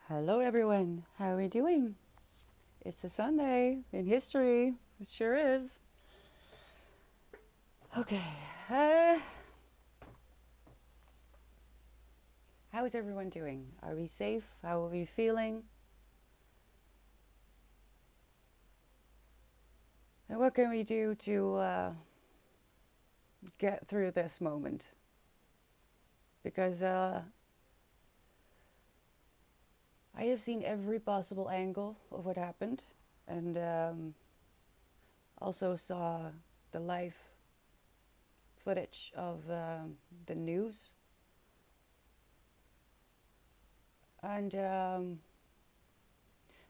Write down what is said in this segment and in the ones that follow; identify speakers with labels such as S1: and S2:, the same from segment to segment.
S1: Hello, everyone. How are we doing? It's a Sunday in history. It sure is. Okay. Uh, how is everyone doing? Are we safe? How are we feeling? And what can we do to get through this moment? Because I have seen every possible angle of what happened, and also saw the live footage of the news. And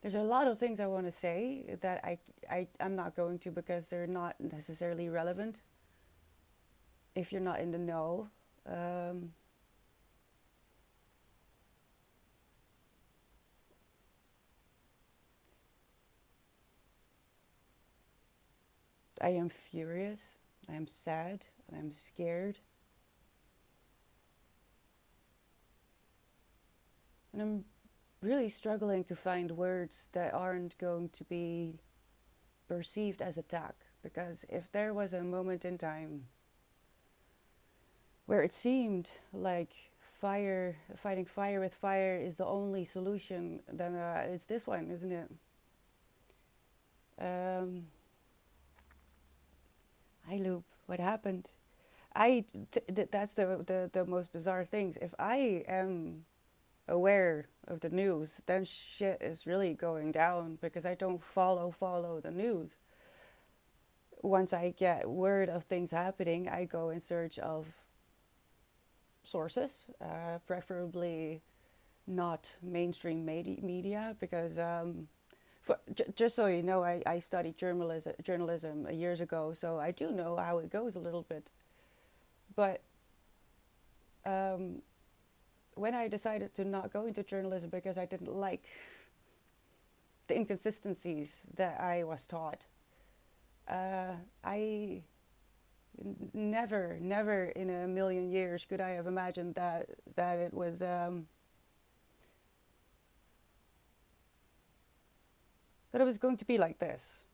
S1: there's a lot of things I want to say that I'm not going to because they're not necessarily relevant if you're not in the know. Um, I am furious, I am sad, and I'm scared. And I'm really struggling to find words that aren't going to be perceived as attack. Because if there was a moment in time where it seemed like fighting fire with fire is the only solution, then it's this one, isn't it? Um, Hi, Loop. What happened? That's the most bizarre things. If I am aware of the news, then shit is really going down because I don't follow the news. Once I get word of things happening, I go in search of sources, preferably not mainstream media, because just so you know, I studied journalism years ago, so I do know how it goes a little bit. But um, when I decided to not go into journalism because I didn't like the inconsistencies that I was taught, I never in a million years could I have imagined that it was that it was going to be like this.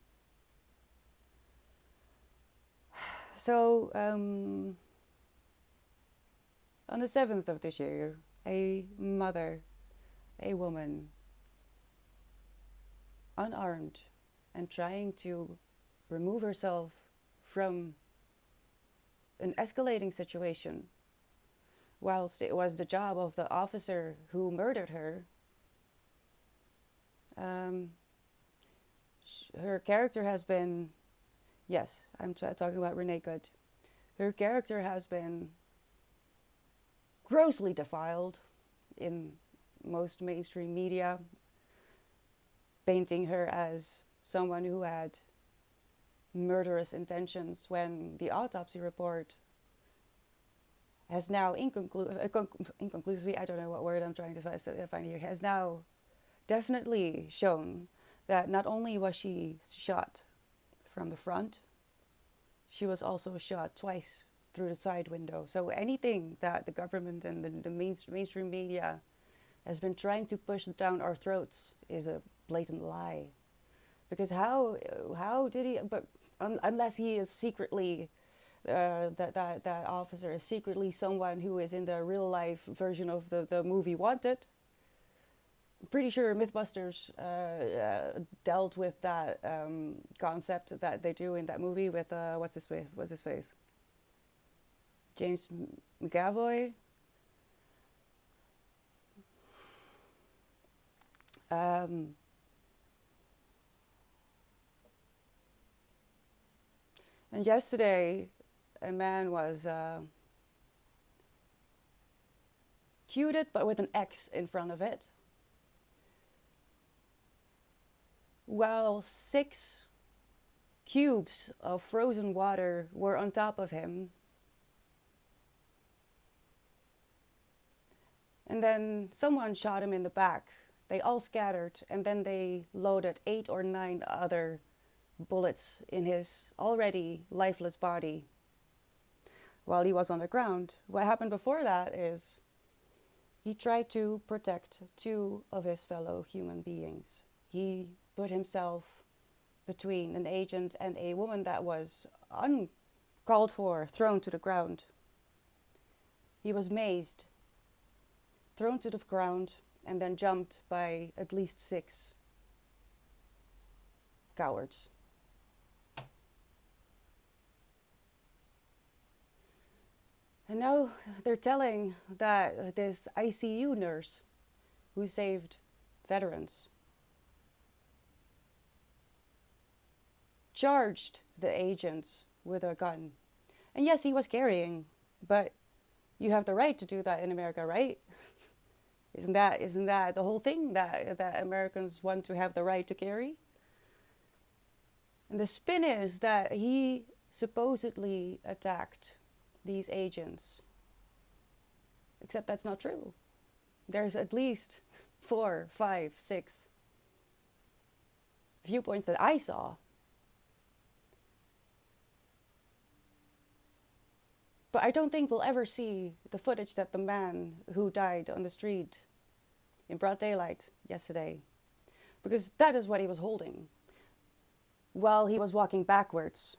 S1: So on the 7th of this year, a mother, a woman, unarmed and trying to remove herself from an escalating situation, whilst it was the job of the officer who murdered her. Um, Her character has been, yes, I'm talking about Renee Good. Her character has been grossly defiled in most mainstream media, painting her as someone who had murderous intentions when the autopsy report has now inconclusively, I don't know what word I'm trying to find here, has now definitely shown that not only was she shot from the front, she was also shot twice through the side window. So anything that the government and the mainstream media has been trying to push down our throats is a blatant lie. Because how did he? But unless he is secretly that officer is secretly someone who is in the real life version of the movie Wanted. I'm pretty sure MythBusters dealt with that concept that they do in that movie with what's his face, James McAvoy. Um, and yesterday, a man was cued, but with an X in front of it, while 6 cubes of frozen water were on top of him. And then someone shot him in the back. They all scattered, and then they loaded 8 or 9 other bullets in his already lifeless body while he was on the ground. What happened before that is He tried to protect two of his fellow human beings. He put himself between an agent and a woman that was uncalled for, thrown to the ground. He was mazed, thrown to the ground, and then jumped by at least 6 cowards. And now they're telling that this ICU nurse who saved veterans charged the agents with a gun. And yes, he was carrying, but you have the right to do that in America, right? Isn't that the whole thing, that Americans want to have the right to carry? And the spin is that he supposedly attacked these agents. Except that's not true. There's at least 4, 5, 6 viewpoints that I saw. But I don't think we'll ever see the footage that the man who died on the street in broad daylight yesterday, because that is what he was holding while he was walking backwards.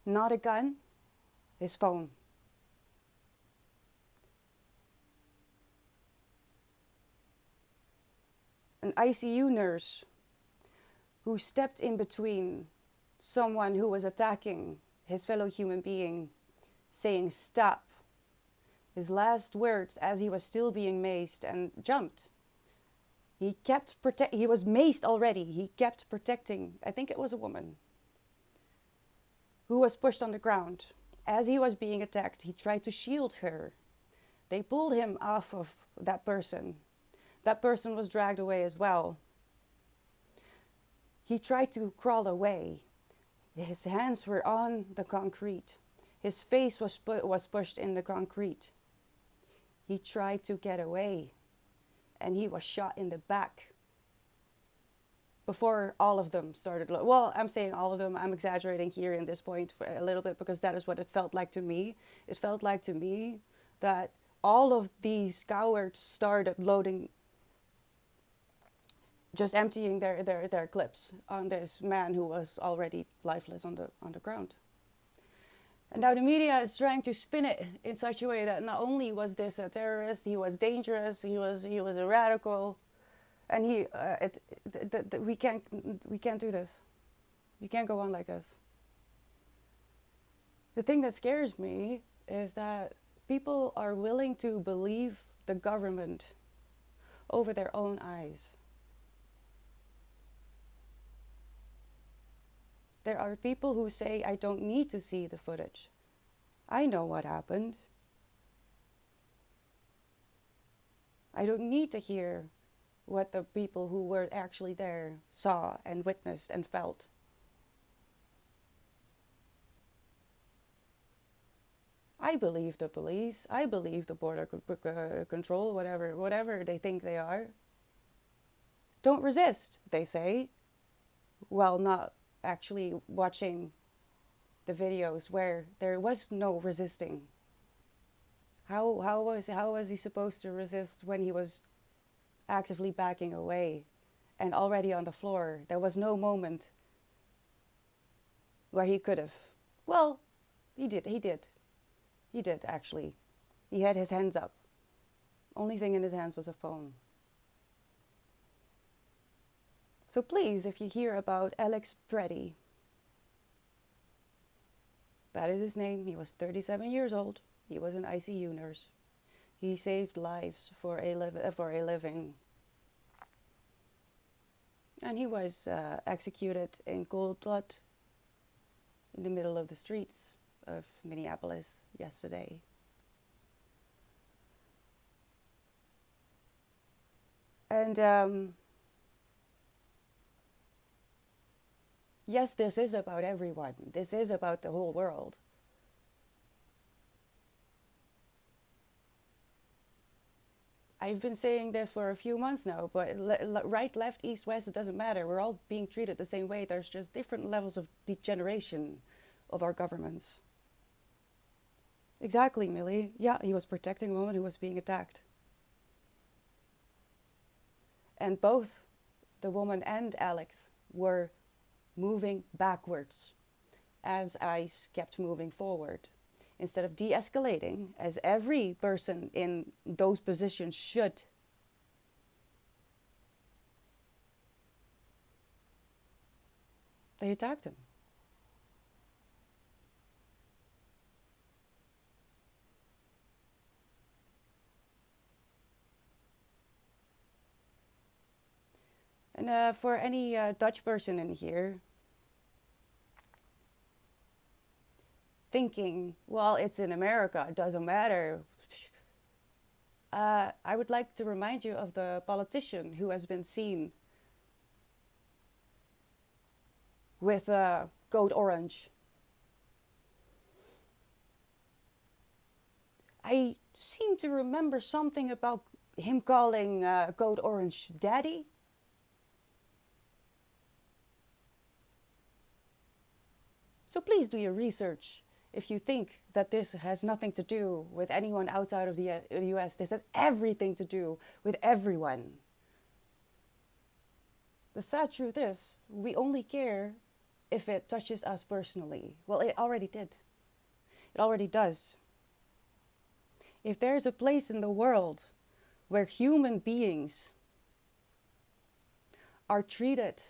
S1: Not a gun, his phone. An ICU nurse who stepped in between someone who was attacking his fellow human being, saying stop. His last words as he was still being mazed, and jumped. He was mazed already. He kept protecting, I think it was a woman, who was pushed on the ground. As he was being attacked, he tried to shield her. They pulled him off of that person. That person was dragged away as well. He tried to crawl away. His hands were on the concrete. His face was pushed in the concrete. He tried to get away, and he was shot in the back. Before all of them started, well, I'm saying all of them, I'm exaggerating here in this point for a little bit, because that is what it felt like to me. It felt like to me that all of these cowards started loading, just emptying their clips on this man who was already lifeless on the ground. And now the media is trying to spin it in such a way that not only was this a terrorist, he was dangerous, he was a radical, and we can't do this. We can't go on like this. The thing that scares me is that people are willing to believe the government over their own eyes. There are people who say, I don't need to see the footage. I know what happened. I don't need to hear what the people who were actually there saw and witnessed and felt. I believe the police. I believe the border control, whatever they think they are. Don't resist, they say, while not actually watching the videos where there was no resisting. How was he supposed to resist when he was actively backing away and already on the floor? There was no moment where he could have. Well, he did actually. He had his hands up. Only thing in his hands was a phone. So please, if you hear about Alex Preddy, that is his name. He was 37 years old. He was an ICU nurse. He saved lives for a living. And he was executed in cold blood in the middle of the streets of Minneapolis yesterday. And yes, this is about everyone. This is about the whole world. I've been saying this for a few months now, but right, left, east, west, it doesn't matter. We're all being treated the same way. There's just different levels of degeneration of our governments. Exactly, Millie. Yeah, he was protecting a woman who was being attacked. And both the woman and Alex were moving backwards as ice kept moving forward. Instead of de escalating, as every person in those positions should, they attacked him. And for any Dutch person in here thinking, well, it's in America, it doesn't matter. I would like to remind you of the politician who has been seen with Code Orange. I seem to remember something about him calling Code Orange daddy. So please do your research. If you think that this has nothing to do with anyone outside of the US, this has everything to do with everyone. The sad truth is, we only care if it touches us personally. Well, it already did. It already does. If there's a place in the world where human beings are treated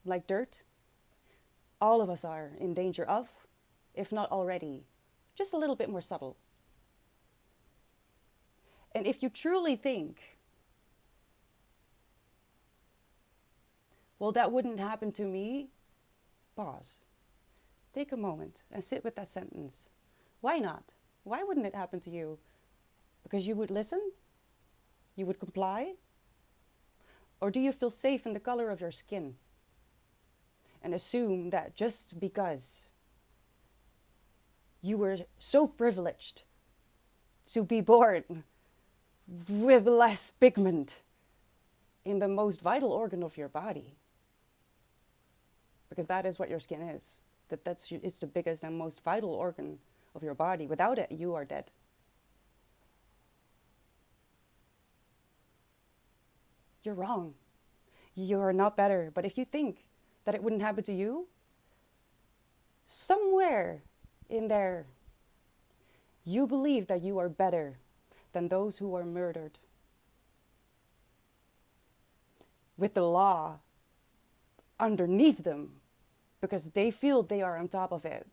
S1: like dirt, all of us are in danger of, if not already, just a little bit more subtle. And if you truly think, well, that wouldn't happen to me, pause. Take a moment and sit with that sentence. Why not? Why wouldn't it happen to you? Because you would listen? You would comply? Or do you feel safe in the color of your skin? And assume that just because you were so privileged to be born with less pigment in the most vital organ of your body, because that is what your skin is, it's the biggest and most vital organ of your body. Without it, you are dead. You're wrong. You are not better. But if you think that it wouldn't happen to you, somewhere in there, you believe that you are better than those who are murdered. With the law underneath them, because they feel they are on top of it.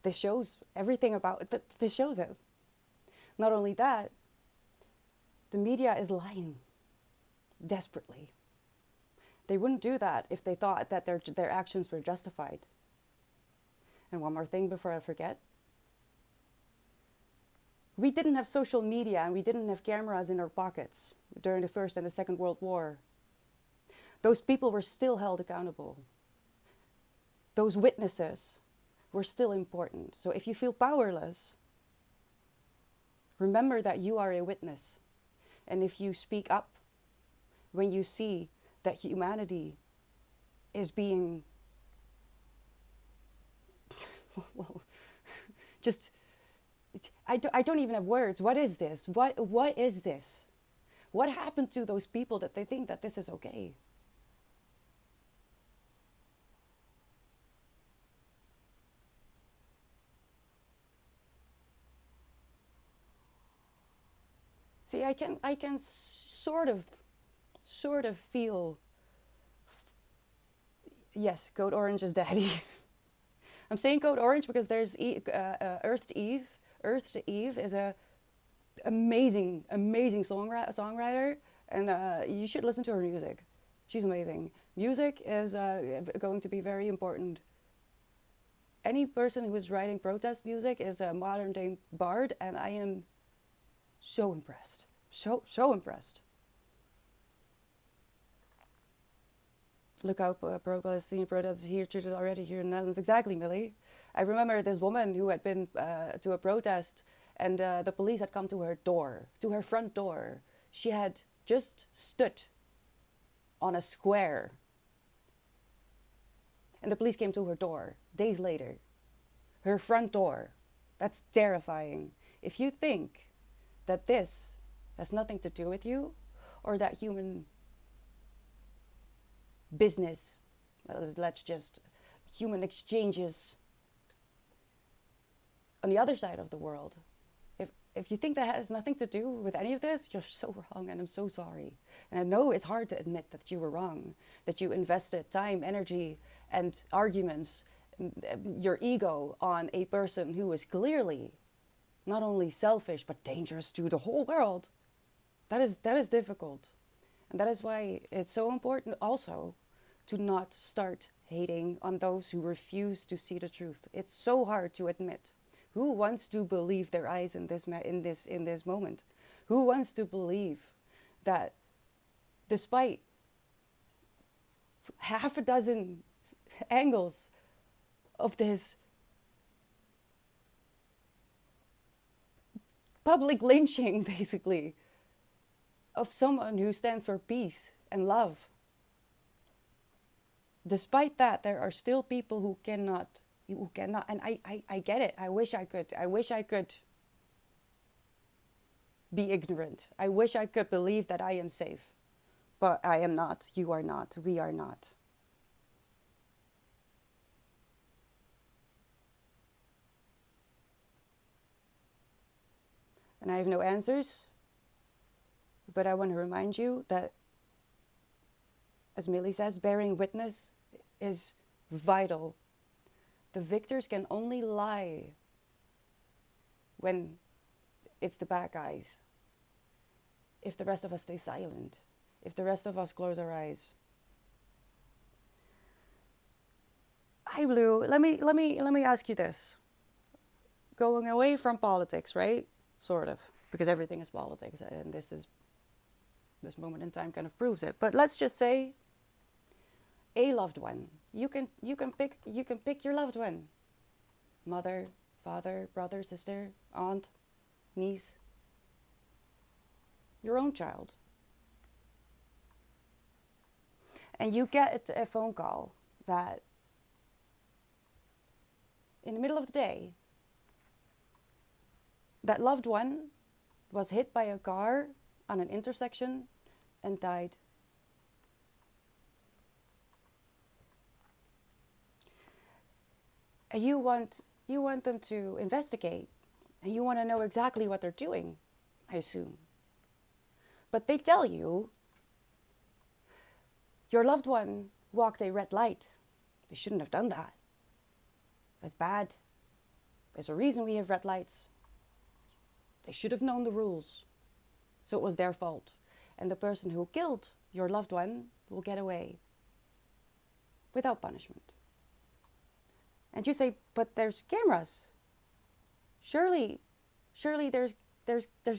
S1: This shows everything about it. This shows it. Not only that, the media is lying desperately. They wouldn't do that if they thought that their actions were justified. And one more thing before I forget. We didn't have social media and we didn't have cameras in our pockets during the First and the Second World War. Those people were still held accountable. Those witnesses were still important. So if you feel powerless, remember that you are a witness. And if you speak up when you see that humanity is being, well, just, I don't even have words. What is this? What is this? What happened to those people that they think that this is okay? See, I can sort of feel, yes, Code Orange is daddy. I'm saying Code Orange because there's Earth to Eve. Earth to Eve is a amazing songwriter, and you should listen to her music. She's amazing. Music is going to be very important. Any person who is writing protest music is a modern day bard, and I am so impressed. So impressed. Look how pro-Palestinian protests here treated already here in the Netherlands. Exactly, Millie. I remember this woman who had been to a protest, and the police had come to her door, to her front door. She had just stood on a square, and the police came to her door days later. Her front door. That's terrifying. If you think that this has nothing to do with you, or that human business, let's just human exchanges on the other side of the world, if you think that has nothing to do with any of this, you're so wrong, and I'm so sorry. And I know it's hard to admit that you were wrong, that you invested time, energy, and arguments, your ego on a person who is clearly not only selfish but dangerous to the whole world. That is difficult. And that is why it's so important also to not start hating on those who refuse to see the truth. It's so hard to admit. Who wants to believe their eyes in this moment? Who wants to believe that despite half a dozen angles of this public lynching, basically, of someone who stands for peace and love, despite that, there are still people who cannot, and I get it. I wish I could be ignorant. I wish I could believe that I am safe. But I am not. You are not. We are not. And I have no answers. But I want to remind you that, as Millie says, bearing witness is vital. The victors can only lie when it's the bad guys. If the rest of us stay silent, if the rest of us close our eyes. Hi Blue, let me ask you this. Going away from politics, right? Sort of, because everything is politics, and this moment in time kind of proves it. But let's just say a loved one. You can pick your loved one. Mother, father, brother, sister, aunt, niece. Your own child. And you get a phone call that in the middle of the day, that loved one was hit by a car on an intersection and died. And you want them to investigate, and you want to know exactly what they're doing, I assume. But they tell you your loved one walked a red light. They shouldn't have done that. That's bad. There's a reason we have red lights. They should have known the rules. So it was their fault. And the person who killed your loved one will get away without punishment. And you say, but there's cameras. Surely there's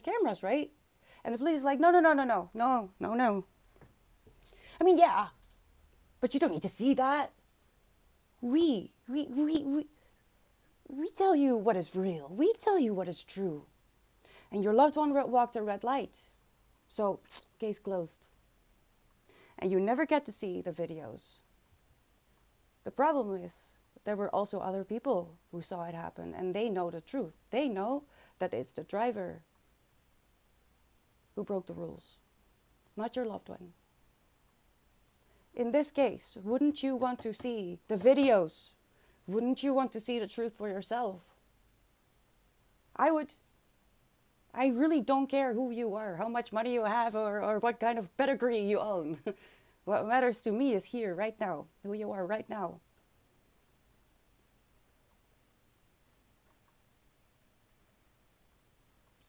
S1: cameras, right? And the police is like, no. I mean, yeah, but you don't need to see that. We tell you what is real. We tell you what is true. And your loved one walked a red light. So, case closed. And you never get to see the videos. The problem is, there were also other people who saw it happen, and they know the truth. They know that it's the driver who broke the rules, not your loved one. In this case, wouldn't you want to see the videos? Wouldn't you want to see the truth for yourself? I would. I really don't care who you are, how much money you have, or what kind of pedigree you own. What matters to me is here, right now, who you are right now.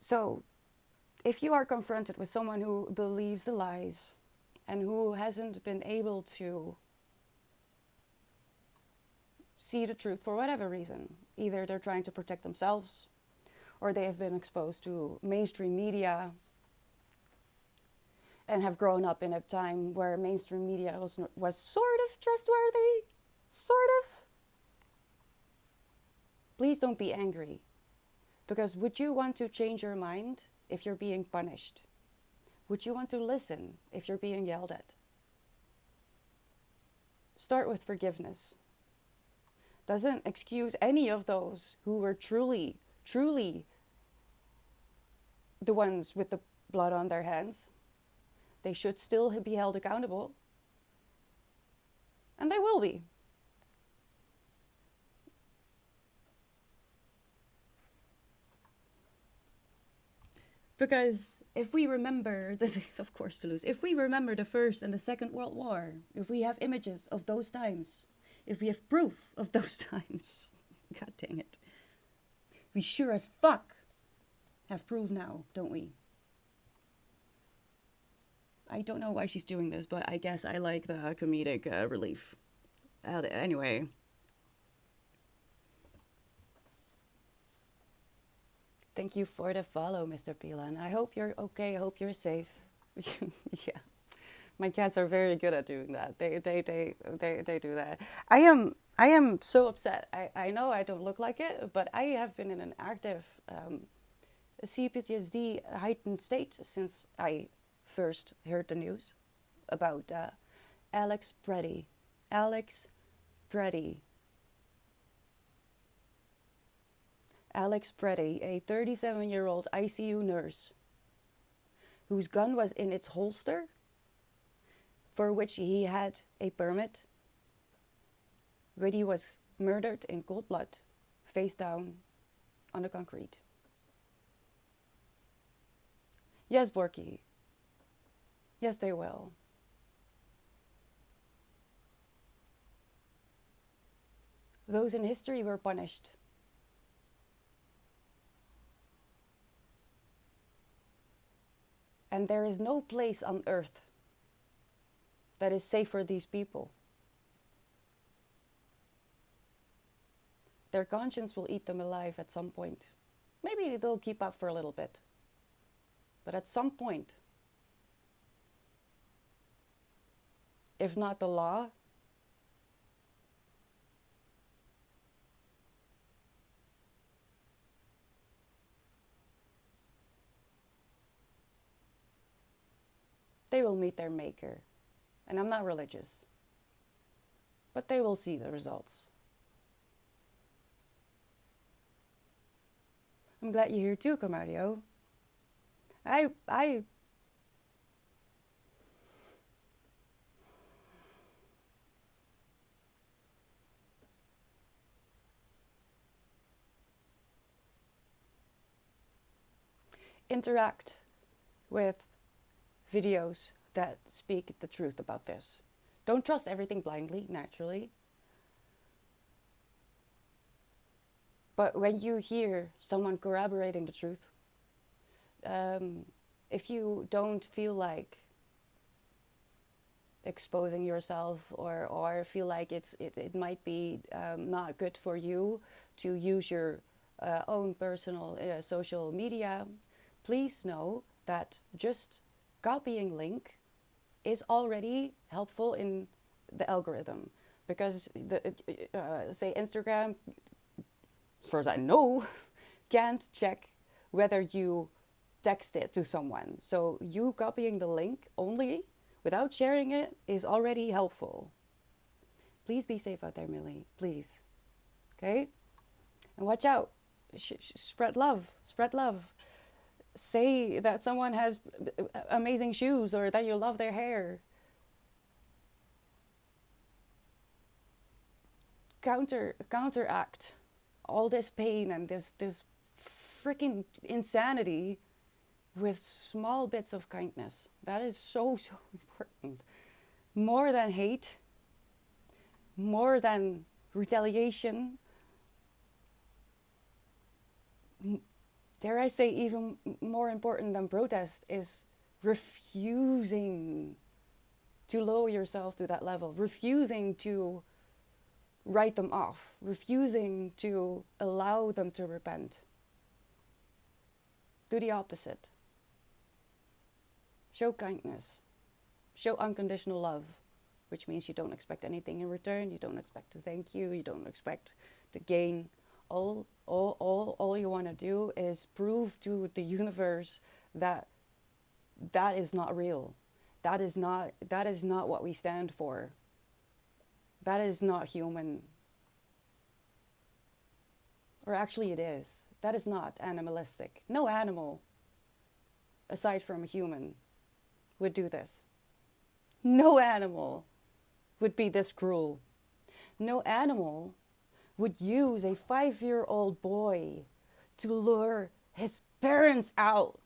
S1: So, if you are confronted with someone who believes the lies and who hasn't been able to see the truth for whatever reason, either they're trying to protect themselves or they have been exposed to mainstream media and have grown up in a time where mainstream media was sort of trustworthy, sort of. Please don't be angry. Because would you want to change your mind if you're being punished? Would you want to listen if you're being yelled at? Start with forgiveness. Doesn't excuse any of those who were truly truly the ones with the blood on their hands, they should still be held accountable. And they will be. Because if we remember, of course Toulouse, if we remember the First and the Second World War, if we have images of those times, if we have proof of those times, god dang it, we sure as fuck have proof now, don't we? I don't know why she's doing this, but I guess I like the comedic relief. Anyway. Thank you for the follow, Mr. Pilan. I hope you're okay. I hope you're safe. Yeah, my cats are very good at doing that. They do that. I am so upset. I know I don't look like it, but I have been in an active CPTSD heightened state since I first heard the news about Alex Preddy. Alex Preddy, a 37-year-old ICU nurse whose gun was in its holster, for which he had a permit, but he was murdered in cold blood, face down on the concrete. Yes, Borky. Yes, they will. Those in history were punished. And there is no place on earth that is safe for these people. Their conscience will eat them alive at some point. Maybe they'll keep up for a little bit. But at some point, if not the law, they will meet their maker. And I'm not religious, but they will see the results. I'm glad you're here too, Camario. I interact with videos that speak the truth about this. Don't trust everything blindly, naturally. But when you hear someone corroborating the truth, if you don't feel like exposing yourself or feel like it might be not good for you to use your own personal social media, please know that just copying link is already helpful in the algorithm, because say Instagram, as far as I know, can't check whether you text it to someone. So you copying the link only without sharing it is already helpful. Please be safe out there, Millie. Please. Okay? And watch out. Spread love. Spread love. Say that someone has amazing shoes or that you love their hair. Counteract all this pain and this freaking insanity with small bits of kindness. That is so important. More than hate, more than retaliation, dare I say even more important than protest is refusing to lower yourself to that level, refusing to write them off, refusing to allow them to repent. Do the opposite. Show kindness. Show unconditional love, which means you don't expect anything in return. You don't expect to thank you. You don't expect to gain. All you want to do is prove to the universe that is not real. That is not what we stand for. That is not human. Or actually it is. That is not animalistic. No animal, aside from a human, would do this. No animal would be this cruel. No animal would use a 5-year-old boy to lure his parents out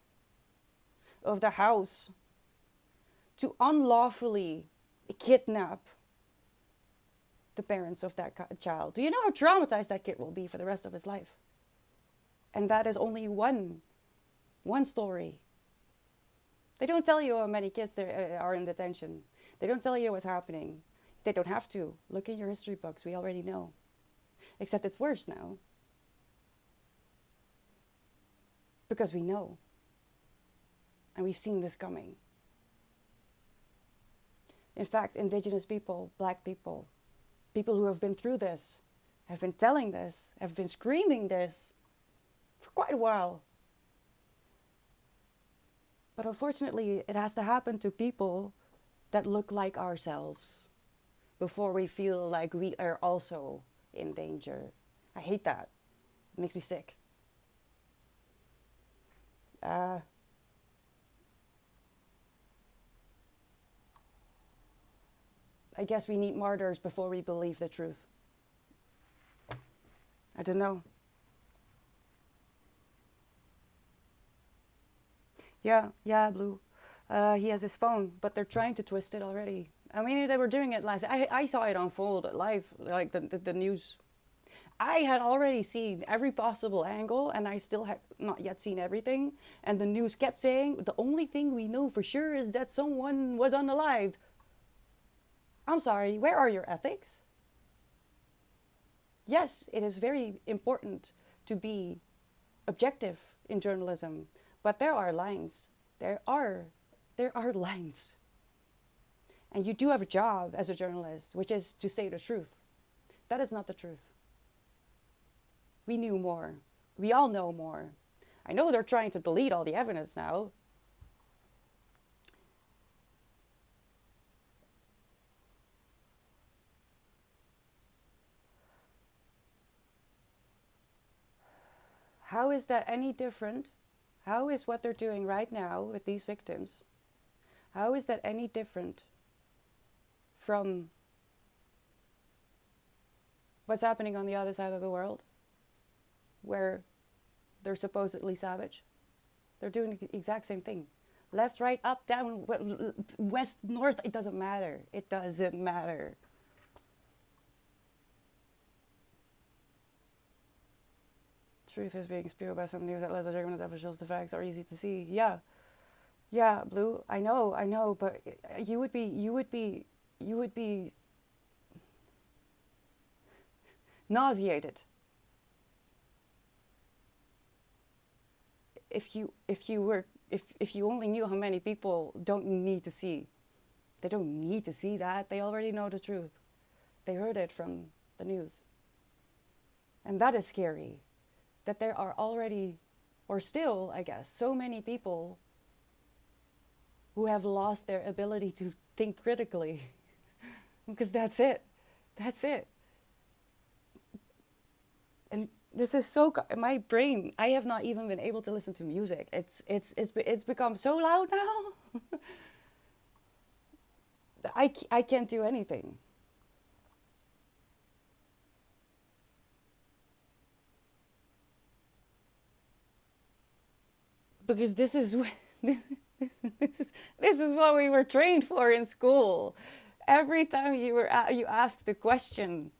S1: of the house, to unlawfully kidnap the parents of that child. Do you know how traumatized that kid will be for the rest of his life? And that is only one story. They don't tell you how many kids there are in detention. They don't tell you what's happening. They don't have to. Look in your history books. We already know. Except it's worse now. Because we know. And we've seen this coming. In fact, indigenous people, black people, people who have been through this, have been telling this, have been screaming this for quite a while. But unfortunately, it has to happen to people that look like ourselves before we feel like we are also in danger. I hate that. It makes me sick. I guess we need martyrs before we believe the truth. I don't know. Yeah, Blue. He has his phone, but they're trying to twist it already. I mean, they were doing it last. I saw it unfold live, like the news. I had already seen every possible angle, and I still had not yet seen everything. And the news kept saying, the only thing we know for sure is that someone was unalived. I'm sorry, where are your ethics? Yes, it is very important to be objective in journalism, but there are lines. There are lines. And you do have a job as a journalist, which is to say the truth. That is not the truth. We knew more. We all know more. I know they're trying to delete all the evidence now. How is that any different? How is what they're doing right now with these victims, how is that any different from what's happening on the other side of the world, where they're supposedly savage? They're doing the exact same thing. Left, right, up, down, west, north, it doesn't matter. It doesn't matter. Truth is being spewed by some news outlets. The German officials, the facts are easy to see. Yeah, Blue. I know, but you would be nauseated if you only knew how many people don't need to see. They don't need to see that. They already know the truth. They heard it from the news, and that is scary. That there are already, or still, I guess, so many people who have lost their ability to think critically. Because that's it. And this is so, my brain, I have not even been able to listen to music. It's become so loud now. I can't do anything. Because this is what we were trained for in school. Every time you asked a question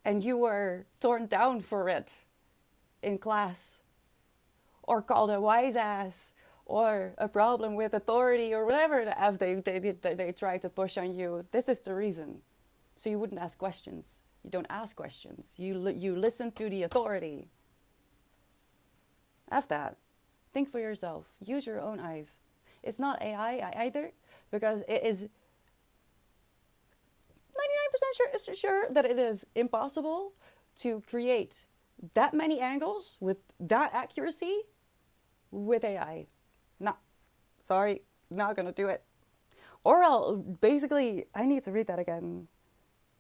S1: and you were torn down for it in class, or called a wise ass, or a problem with authority, or whatever the F they try to push on you, this is the reason. So you wouldn't ask questions. You don't ask questions. You listen to the authority. F that. Think for yourself. Use your own eyes. It's not AI either, because it is 99% sure that it is impossible to create that many angles with that accuracy with AI. Nah, sorry, not gonna do it. Or I need to read that again.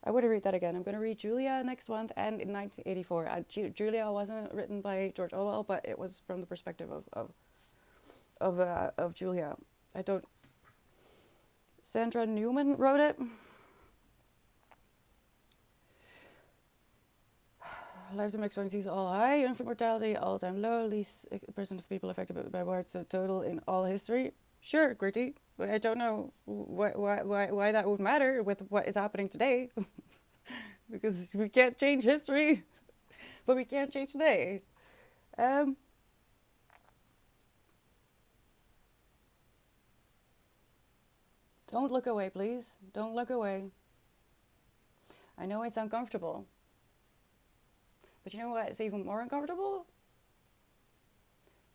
S1: I want to read that again. I'm going to read Julia next month, and in 1984. Julia wasn't written by George Orwell, but it was from the perspective of Julia. I don't. Sandra Newman wrote it. Lifetime expectancies all high, infant mortality all time low, least percent of people affected by war total in all history. Sure, Gritty, but I don't know why that would matter with what is happening today. Because we can't change history, but we can't change today. Don't look away, please. Don't look away. I know it's uncomfortable. But you know what? It's even more uncomfortable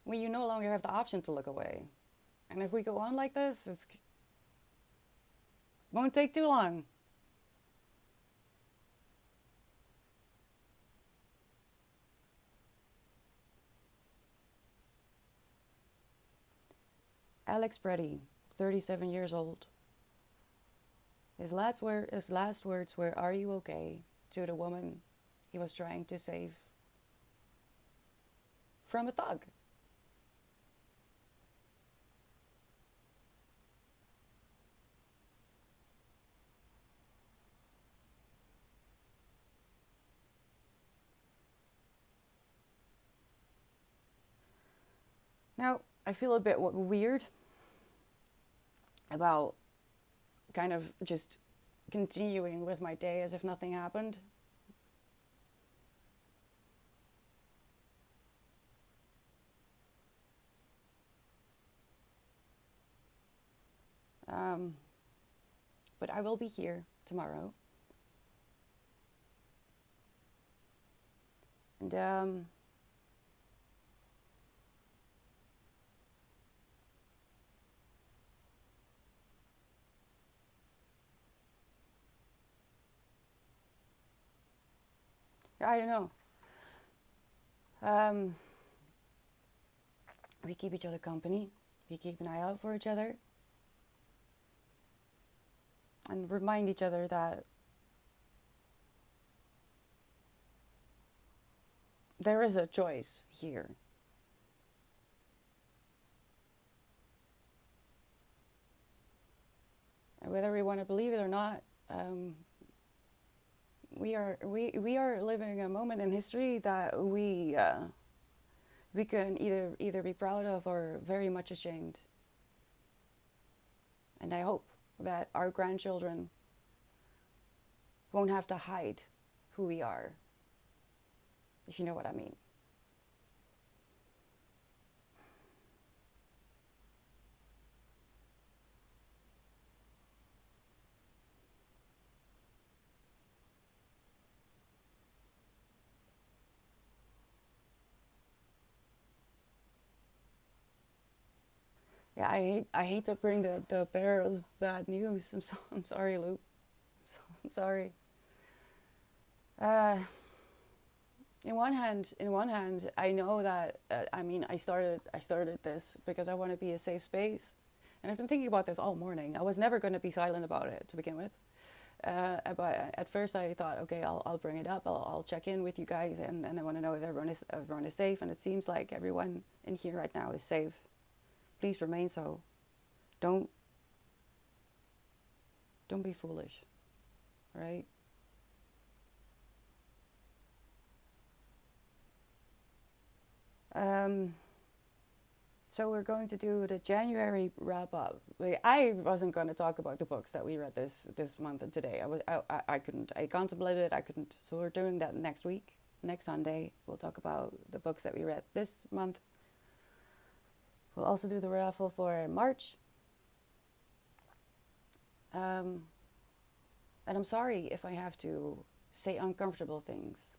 S1: when you no longer have the option to look away. And if we go on like this, it won't take too long. Alex Preddy, 37 years old. His last words were, "Are you okay?" to the woman he was trying to save from a thug. Now, I feel a bit weird about kind of just continuing with my day as if nothing happened. But I will be here tomorrow. And I don't know. We keep each other company. We keep an eye out for each other. And remind each other that there is a choice here. And whether we want to believe it or not, we are living a moment in history that we can either be proud of or very much ashamed. And I hope that our grandchildren won't have to hide who we are, if you know what I mean. Yeah, I hate to bring the bearer of bad news. I'm sorry, Luke. I'm sorry. In one hand, I know that I started this because I want to be a safe space, and I've been thinking about this all morning. I was never going to be silent about it to begin with, but at first I thought, okay, I'll bring it up. I'll check in with you guys, and I want to know if everyone is safe. And it seems like everyone in here right now is safe. Please remain so. Don't be foolish, right? So we're going to do the January wrap up. I wasn't going to talk about the books that we read this month and today. I couldn't. I contemplated. I couldn't. So we're doing that next week. Next Sunday, we'll talk about the books that we read this month. We'll also do the raffle for March. And I'm sorry if I have to say uncomfortable things.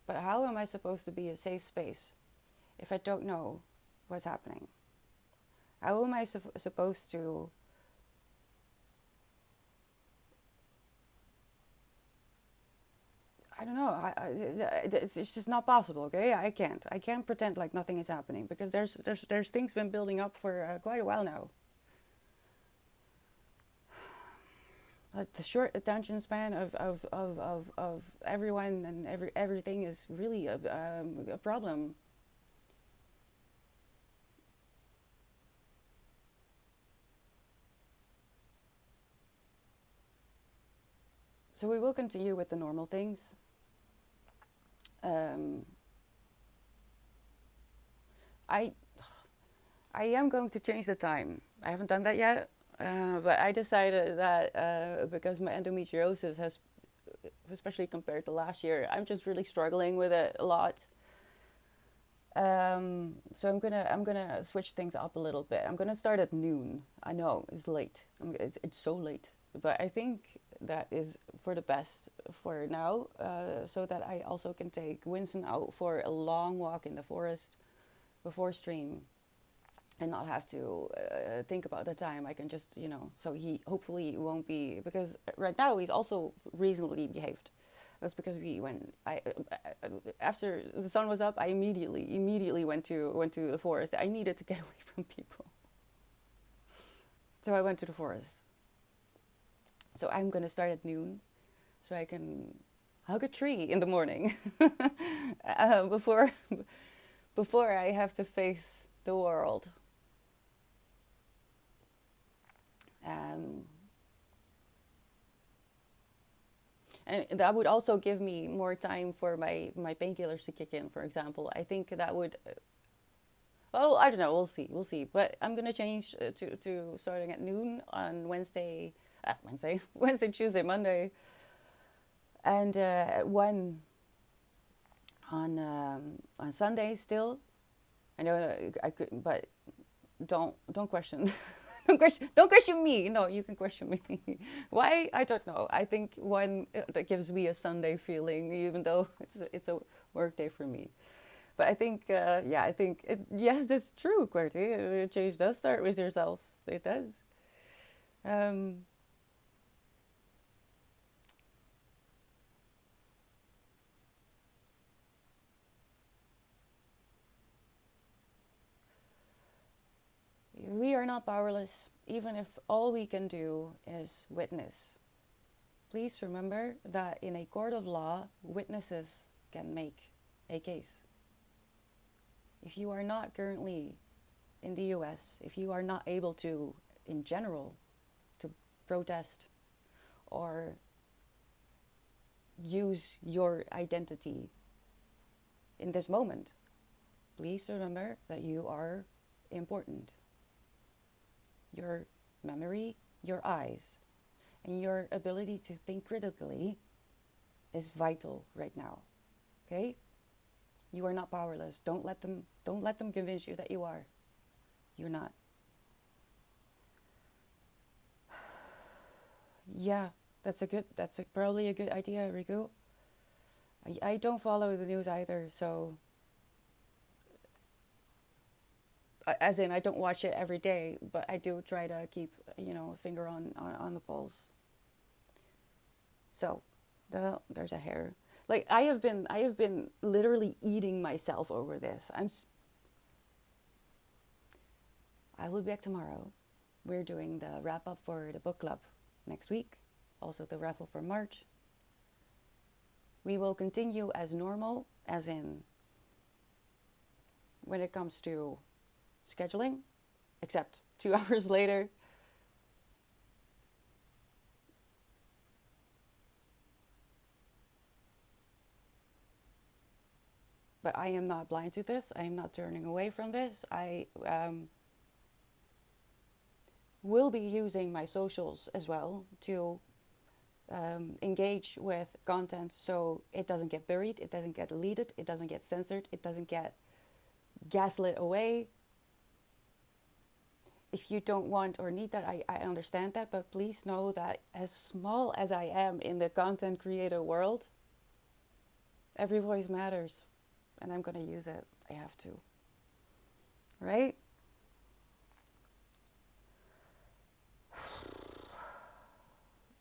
S1: But how am I supposed to be a safe space if I don't know what's happening? How am I supposed to I don't know. It's just not possible. Okay, I can't pretend like nothing is happening because there's things been building up for quite a while now. Like the short attention span of everyone and everything is really a problem. So we will continue with the normal things. Um, I I am going to change the time. I haven't done that yet, but I decided that because my endometriosis has, especially compared to last year, I'm just really struggling with it a lot. So I'm gonna switch things up a little bit. I'm gonna start at noon. I know it's late. It's so late, but I think that is for the best for now, so that I also can take Winston out for a long walk in the forest before stream and not have to think about the time. I can just, so he hopefully won't be, because right now he's also reasonably behaved. That's because when I after the sun was up, I immediately went to the forest. I needed to get away from people, so I went to the forest. So I'm gonna start at noon, so I can hug a tree in the morning before I have to face the world. Um, and that would also give me more time for my painkillers to kick in, for example. I think that would, well, I don't know, we'll see. But I'm going to change to starting at noon on Wednesday, Tuesday, Monday, and 1 on Sunday still. I know that I could, but don't question. Don't question me. No, you can question me. Why? I don't know. I think one that gives me a Sunday feeling, even though it's a work day for me. But I think, yeah, I think yes, that's true, QWERTY. Change does start with yourself. It does. Um, we are not powerless, even if all we can do is witness. Please remember that in a court of law, witnesses can make a case. If you are not currently in the US, if you are not able to, in general, to protest or use your identity in this moment, please remember that you are important. Your memory, your eyes, and your ability to think critically is vital right now. Okay? You are not powerless. Don't let them convince you that you are. You're not. Yeah, probably a good idea, Riku. I don't follow the news either, so as in I don't watch it every day, but I do try to keep, a finger on the pulse. So, there's a hair. Like I have been literally eating myself over this. I will be back tomorrow. We're doing the wrap up for the book club next week, also the raffle for March. We will continue as normal, as in when it comes to scheduling, except 2 hours later. But I am not blind to this. I am not turning away from this. I will be using my socials as well to engage with content so it doesn't get buried, it doesn't get deleted, it doesn't get censored, it doesn't get gaslit away. If you don't want or need that, I understand that, but please know that as small as I am in the content creator world, every voice matters, and I'm gonna use it. I have to. Right?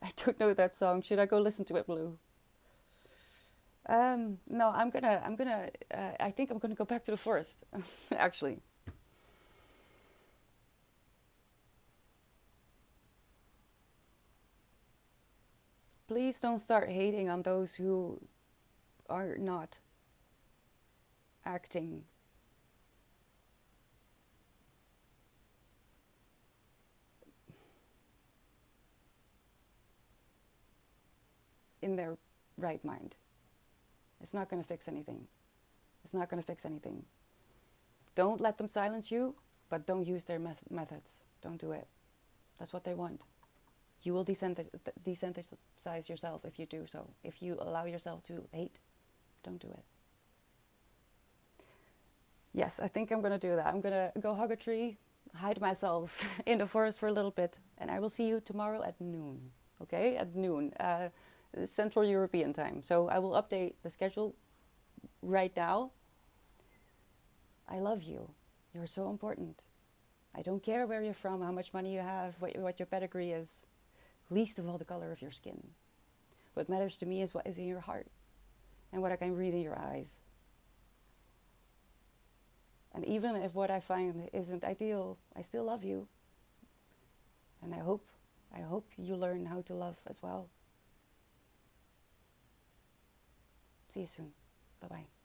S1: I don't know that song. Should I go listen to it, Blue? No, I think I'm gonna go back to the forest, actually. please don't start hating on those who are not acting in their right mind. It's not going to fix anything. It's not going to fix anything. Don't let them silence you, but don't use their methods. Don't do it. That's what they want. You will desensitize yourself if you do so. If you allow yourself to hate, don't do it. Yes, I think I'm going to do that. I'm going to go hug a tree, hide myself in the forest for a little bit, and I will see you tomorrow at noon. Okay? At noon. Central European time. So I will update the schedule right now. I love you. You're so important. I don't care where you're from, how much money you have, what your pedigree is. Least of all the color of your skin. What matters to me is what is in your heart and what I can read in your eyes. And even if what I find isn't ideal, I still love you. And I hope you learn how to love as well. See you soon. Bye-bye.